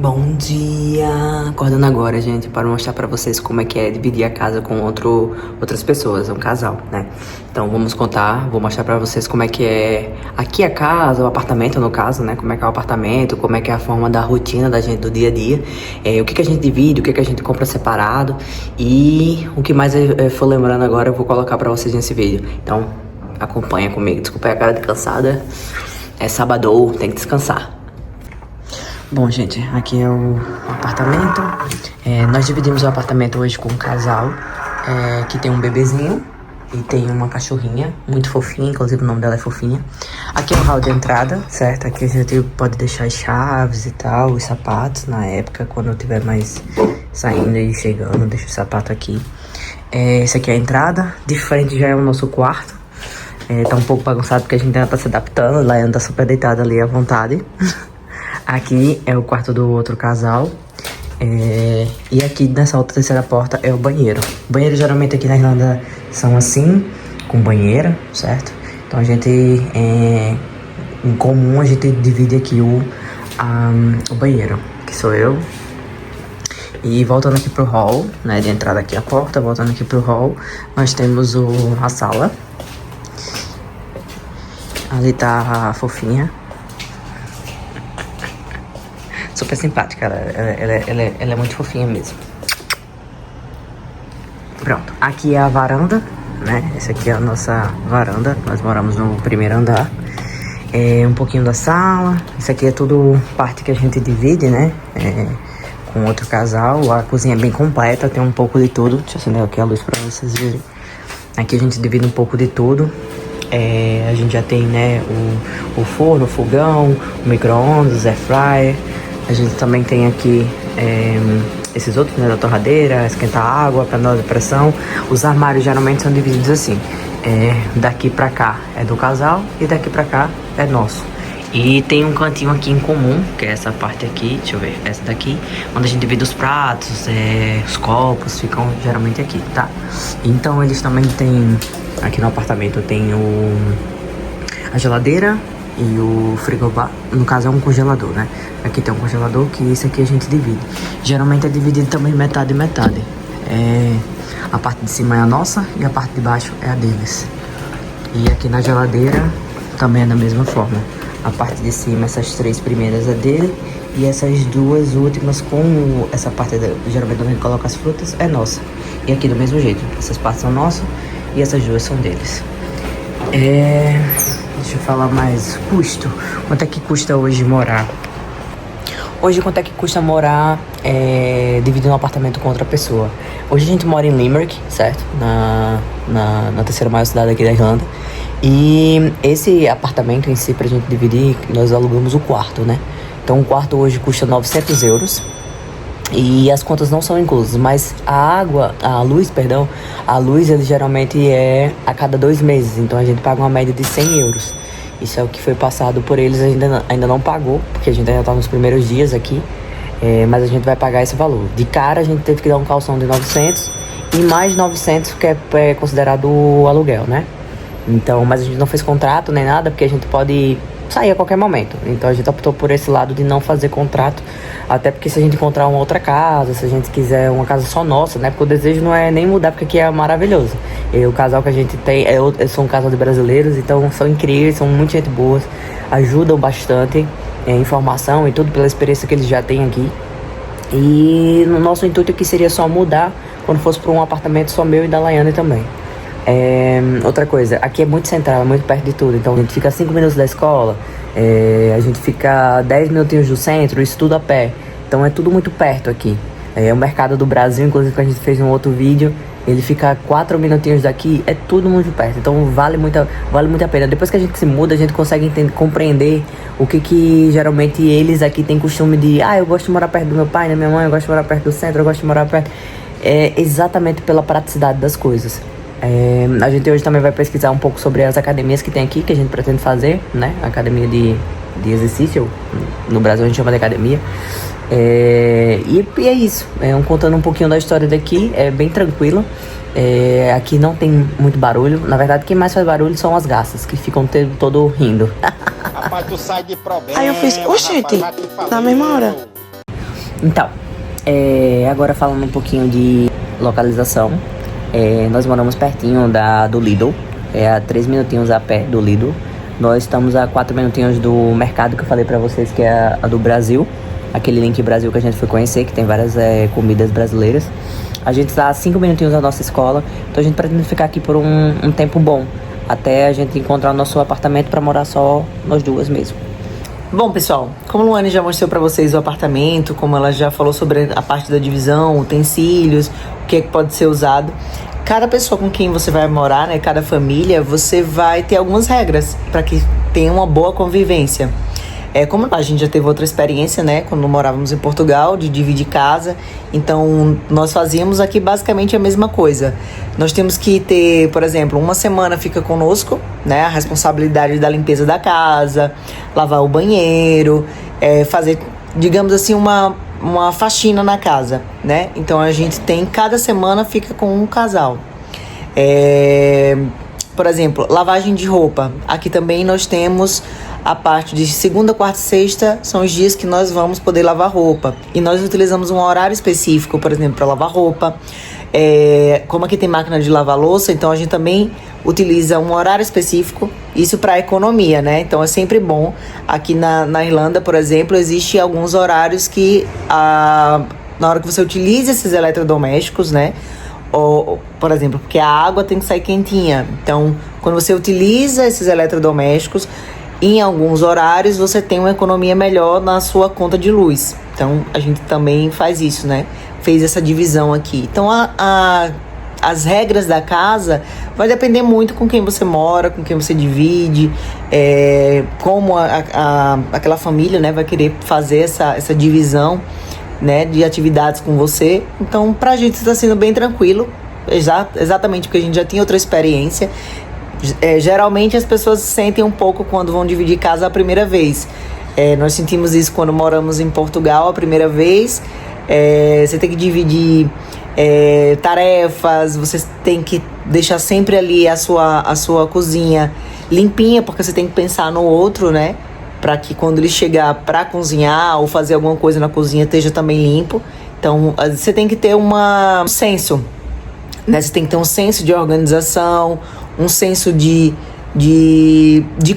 Bom dia! Acordando agora, gente, para mostrar pra vocês como é que é dividir a casa com outras pessoas, um casal, né? Então vou mostrar pra vocês como é que é aqui a casa, o apartamento no caso, né? Como é que é o apartamento, como é que é a forma da rotina da gente do dia a dia, o que que a gente divide, o que que a gente compra separado e o que mais eu for lembrando agora eu vou colocar pra vocês nesse vídeo. Então acompanha comigo, desculpa a cara de cansada, é sábado, tem que descansar. Bom, gente, aqui é o apartamento. Nós dividimos o apartamento hoje com um casal que tem um bebezinho e tem uma cachorrinha muito fofinha, inclusive o nome dela é Fofinha. Aqui é o hall de entrada, certo? Aqui a gente pode deixar as chaves e tal, os sapatos na época, quando eu tiver mais saindo e chegando, deixo o sapato aqui. Essa aqui é a entrada, de frente já é o nosso quarto. Tá um pouco bagunçado porque a gente ainda tá se adaptando, Laiane tá super deitada ali à vontade. Aqui é o quarto do outro casal. E aqui nessa outra terceira porta é o banheiro. O banheiro geralmente aqui na Irlanda são assim, com banheira, certo? Então a gente, em comum, a gente divide aqui o banheiro, que sou eu. E voltando aqui pro hall, né, de entrada aqui a porta, voltando aqui pro hall, nós temos a sala. Ali tá a Fofinha. Super simpática, ela é muito fofinha mesmo. Pronto, aqui é a varanda, né? Essa aqui é a nossa varanda, nós moramos no primeiro andar. Um pouquinho da sala, isso aqui é tudo parte que a gente divide, né? Com outro casal, a cozinha é bem completa, tem um pouco de tudo. Deixa eu acender aqui a luz pra vocês verem. Aqui a gente divide um pouco de tudo. A gente já tem, né, o forno, o fogão, o micro-ondas, air fryer. A gente também tem aqui esses outros, né, da torradeira, esquentar água, panela de pressão. Os armários geralmente são divididos assim. Daqui pra cá é do casal e daqui pra cá é nosso. E tem um cantinho aqui em comum, que é essa parte aqui, deixa eu ver, essa daqui, onde a gente divide os pratos, os copos, ficam geralmente aqui, tá? Então eles também têm, aqui no apartamento tem a geladeira e o frigobar, no caso é um congelador, né? Aqui tem um congelador que isso aqui a gente divide. Geralmente é dividido também metade e metade. A parte de cima é a nossa e a parte de baixo é a deles. E aqui na geladeira também é da mesma forma. A parte de cima, essas três primeiras é dele e essas duas últimas com essa parte, geralmente onde a gente coloca as frutas, é nossa. E aqui do mesmo jeito, essas partes são nossas e essas duas são deles. Deixa eu falar mais. Custo. Quanto é que custa hoje morar? Hoje, quanto é que custa morar dividindo um apartamento com outra pessoa? Hoje a gente mora em Limerick, certo? Na terceira maior cidade aqui da Irlanda. E esse apartamento em si, pra gente dividir, nós alugamos o quarto, né? Então o quarto hoje custa 900 euros. E as contas não são inclusas, mas a luz ele geralmente é a cada 2 meses, então a gente paga uma média de 100 euros. Isso é o que foi passado por eles, ainda não pagou, porque a gente ainda tá nos primeiros dias aqui, mas a gente vai pagar esse valor. De cara a gente teve que dar um calção de 900 e mais 900 que é considerado o aluguel, né? Então, mas a gente não fez contrato nem nada, porque a gente pode sair a qualquer momento. Então a gente optou por esse lado de não fazer contrato, até porque se a gente encontrar uma outra casa, se a gente quiser uma casa só nossa, né, porque o desejo não é nem mudar, porque aqui é maravilhoso. E o casal que a gente tem, eu sou um casal de brasileiros, então são incríveis, são muito gente boas, ajudam bastante, informação e tudo pela experiência que eles já têm aqui. E no nosso intuito aqui seria só mudar quando fosse para um apartamento só meu e da Laiane também. Outra coisa, aqui é muito central, é muito perto de tudo. Então a gente fica 5 minutos da escola, a gente fica 10 minutinhos do centro, isso tudo a pé. Então é tudo muito perto aqui. O mercado do Brasil, inclusive, que a gente fez um outro vídeo, ele fica 4 minutinhos daqui, é tudo muito perto. Então vale muito a pena. Depois que a gente se muda, a gente consegue compreender o que geralmente eles aqui têm costume de... eu gosto de morar perto do meu pai, da minha mãe, eu gosto de morar perto do centro, eu gosto de morar perto... exatamente pela praticidade das coisas. A gente hoje também vai pesquisar um pouco sobre as academias que tem aqui, que a gente pretende fazer, né? Academia de exercício, no Brasil a gente chama de academia. E é isso, contando um pouquinho da história daqui, é bem tranquilo. Aqui não tem muito barulho, na verdade quem mais faz barulho são as garças, que ficam o tempo todo rindo. Rapaz, tu sai de problema. Aí eu fiz, oxente, na mesma hora. Então, agora falando um pouquinho de localização, nós moramos pertinho do Lidl, a 3 minutinhos a pé do Lidl. Nós estamos a 4 minutinhos do mercado que eu falei pra vocês, que é a do Brasil, aquele Link Brasil que a gente foi conhecer, que tem várias comidas brasileiras. A gente está a 5 minutinhos da nossa escola, então a gente pretende ficar aqui por um tempo bom, até a gente encontrar o nosso apartamento pra morar só nós duas mesmo. Bom, pessoal, como a Luane já mostrou pra vocês o apartamento, como ela já falou sobre a parte da divisão, utensílios, o que é que pode ser usado, cada pessoa com quem você vai morar, né, cada família, você vai ter algumas regras para que tenha uma boa convivência. Como a gente já teve outra experiência, né, quando morávamos em Portugal, de dividir casa, então nós fazíamos aqui basicamente a mesma coisa. Nós temos que ter, por exemplo, uma semana fica conosco, né, a responsabilidade da limpeza da casa, lavar o banheiro, fazer, digamos assim, uma faxina na casa, né? Então a gente tem, cada semana fica com um casal. Por exemplo, lavagem de roupa. Aqui também nós temos a parte de segunda, quarta e sexta, são os dias que nós vamos poder lavar roupa. E nós utilizamos um horário específico, por exemplo, para lavar roupa. Como aqui tem máquina de lavar louça, então a gente também utiliza um horário específico, isso para economia, né? Então é sempre bom. Aqui na Irlanda, por exemplo, existe alguns horários que na hora que você utiliza esses eletrodomésticos, né? Ou, por exemplo, porque a água tem que sair quentinha. Então, quando você utiliza esses eletrodomésticos, em alguns horários você tem uma economia melhor na sua conta de luz. Então, a gente também faz isso, né? Fez essa divisão aqui. Então, as regras da casa vai depender muito com quem você mora, com quem você divide, como aquela família, né, vai querer fazer essa divisão, né, de atividades com você. Então, pra gente está sendo bem tranquilo, exatamente porque a gente já tinha outra experiência. Geralmente as pessoas sentem um pouco quando vão dividir casa a primeira vez. Nós sentimos isso quando moramos em Portugal a primeira vez. Você tem que dividir tarefas, você tem que deixar sempre ali a sua cozinha limpinha, porque você tem que pensar no outro, né? Para que quando ele chegar para cozinhar ou fazer alguma coisa na cozinha esteja também limpo. Então, você tem que ter um senso, né? Você tem que ter um senso de organização, um senso de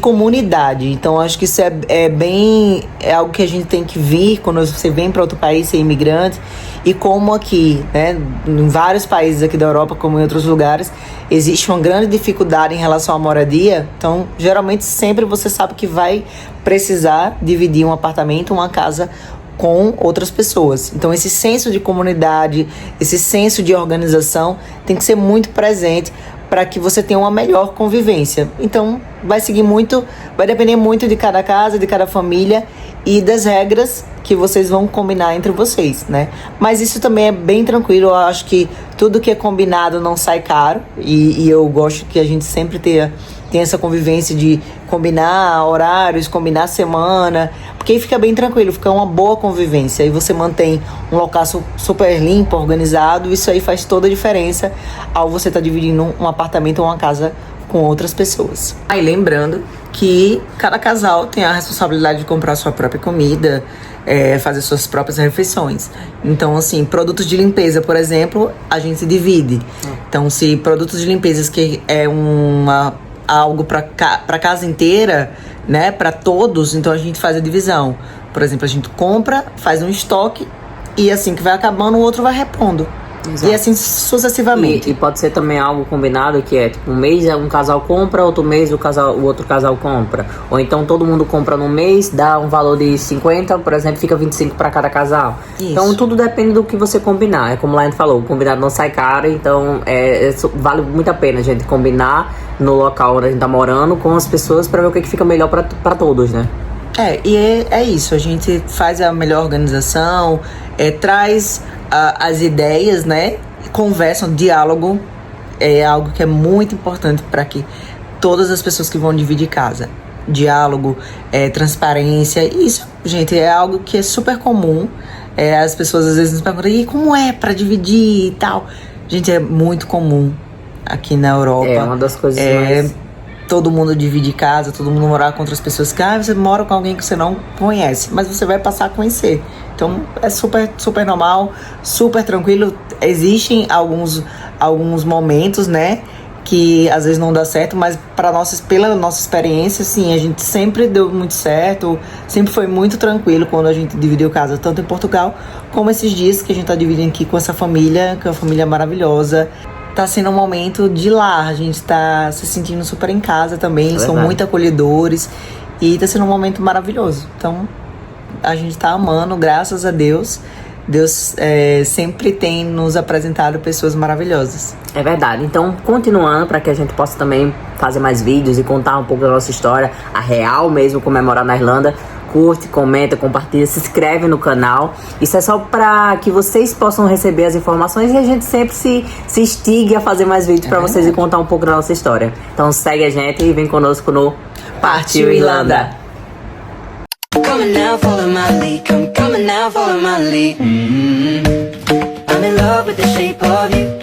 comunidade. Então, acho que isso é algo que a gente tem que vir quando você vem para outro país, ser imigrante. E como aqui, né, em vários países aqui da Europa, como em outros lugares, existe uma grande dificuldade em relação à moradia. Então, geralmente, sempre você sabe que vai precisar dividir um apartamento, uma casa com outras pessoas. Então, esse senso de comunidade, esse senso de organização tem que ser muito presente para que você tenha uma melhor convivência. Então, vai depender muito de cada casa, de cada família e das regras que vocês vão combinar entre vocês, né? Mas isso também é bem tranquilo. Eu acho que tudo que é combinado não sai caro e eu gosto que a gente sempre tenha essa convivência de combinar horários, combinar semana, porque aí fica bem tranquilo, fica uma boa convivência. Aí você mantém um local super limpo, organizado. Isso aí faz toda a diferença ao você estar dividindo um apartamento ou uma casa com outras pessoas. Aí lembrando que cada casal tem a responsabilidade de comprar sua própria comida, fazer suas próprias refeições. Então, assim, produtos de limpeza, por exemplo, a gente se divide. Então, se produtos de limpeza que é algo para casa inteira, né, para todos, então a gente faz a divisão. Por exemplo, a gente compra, faz um estoque e assim que vai acabando, o outro vai repondo. Exato. E assim sucessivamente. E pode ser também algo combinado, que tipo, um mês um casal compra, outro mês o outro casal compra. Ou então todo mundo compra no mês, dá um valor de 50, por exemplo, fica 25 para cada casal. Isso. Então tudo depende do que você combinar. É como o Laine falou, o combinado não sai caro, então vale muito a pena a gente combinar no local onde a gente tá morando com as pessoas para ver o que fica melhor para todos, né? E é isso, a gente faz a melhor organização, traz as ideias, né? Conversam, diálogo é algo que é muito importante para que todas as pessoas que vão dividir casa. Diálogo, transparência, isso, gente, é algo que é super comum. As pessoas às vezes nos perguntam, e como é para dividir e tal? Gente, é muito comum aqui na Europa. É uma das coisas mais... todo mundo divide casa, todo mundo morar com outras pessoas que você mora com alguém que você não conhece, mas você vai passar a conhecer. Então é super normal, super tranquilo. Existem alguns momentos, né, que às vezes não dá certo, mas pela nossa experiência, sim, a gente sempre deu muito certo, sempre foi muito tranquilo quando a gente dividiu casa, tanto em Portugal como esses dias que a gente tá dividindo aqui com essa família, que é uma família maravilhosa. Tá sendo um momento de lar, a gente tá se sentindo super em casa também, são muito acolhedores e tá sendo um momento maravilhoso. Então, a gente tá amando, graças a Deus. Deus sempre tem nos apresentado pessoas maravilhosas. É verdade. Então, continuando, para que a gente possa também fazer mais vídeos e contar um pouco da nossa história, a real mesmo, comemorar na Irlanda, curte, comenta, compartilha, se inscreve no canal. Isso é só para que vocês possam receber as informações e a gente sempre se instigue a fazer mais vídeos para vocês e contar um pouco da nossa história. Então segue a gente e vem conosco no Partiu Irlanda! Come on now, follow my lead. Come on now, follow my lead. I'm in love with the shape of you.